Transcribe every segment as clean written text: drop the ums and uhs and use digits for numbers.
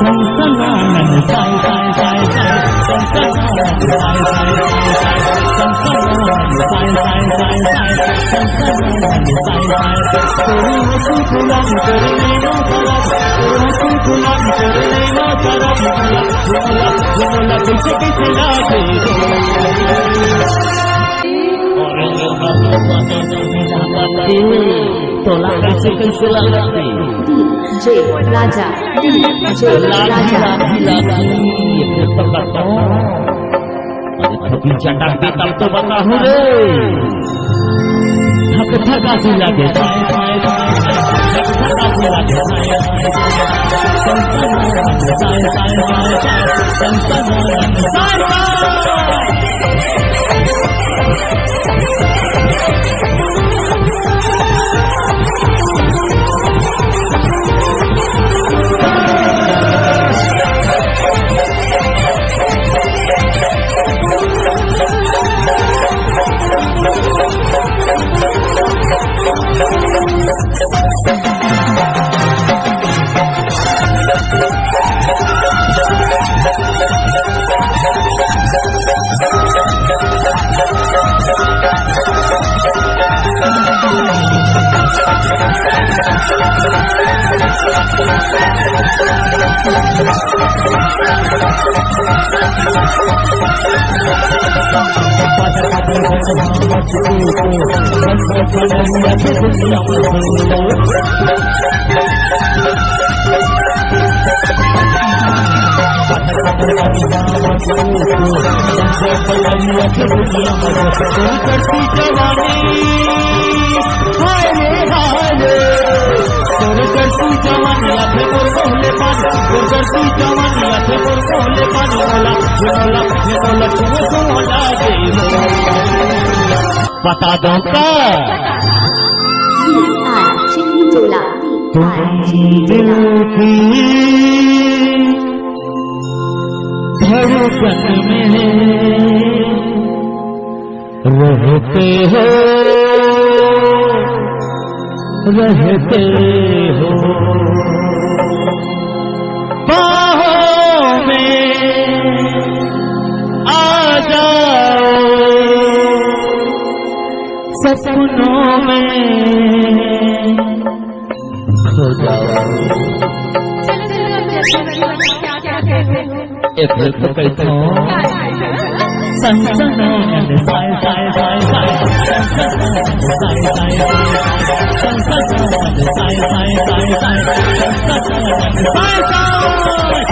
संसनानन साई साई साई साई संसनानन साई साई साई साई संसनानन साई साई साई साई संसनानन साई साई तेरी हंसी गुलाम तेरे नैनों तरफ तेरी हंसी गुलाम तेरे नैनों तरफ झूला झूला कैसे कैसे लागे तोला कैसे कैसे लागे DJ Raja DJ Raja ये तो करता हूँ अरे थकी चटा के तब तो बता हूँ रे थक थका सी लगे थक थका सी लगे बता दो क्या दिल की धड़कन में रहते हो बाहों में आ जाओ सपनों में खो जाओ एक तो कहता हूँ संसनानन साई साई साई साई संसनानन साई साई संसनानन साई साई साई साई संसनानन साई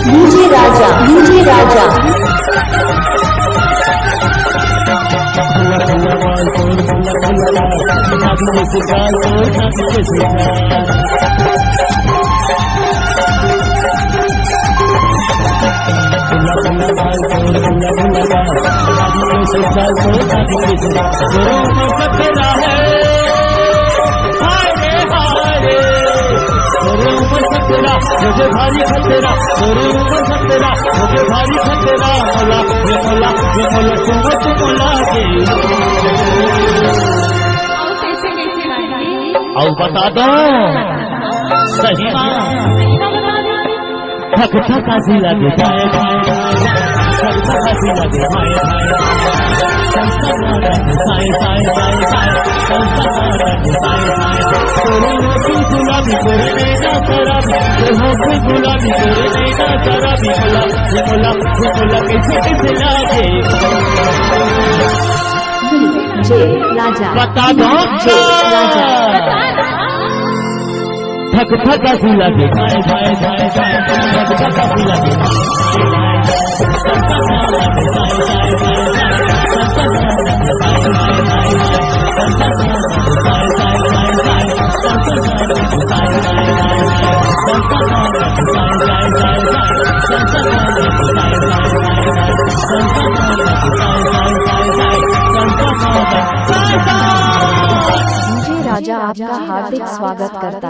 DJ Raja मुझे भारी खतरा मेरे ऊपर खतरा मुझे भारी खतरा मोला ये मोला तुम लागे और बता दो सही थक थका सी लगे थक थका सी लगे संसनानन साई साई साई साई संसनानन साई साई तेरे होठी गुलाबी तेरे नैना शराबी तेरे होठी गुलाबी तेरे नैना शराबी मोला कैसे कैसे लागे DJ Raja बता दो थक थका सी लगे थक थका सी लगे डीजे राजा आपका हार्दिक स्वागत करता है।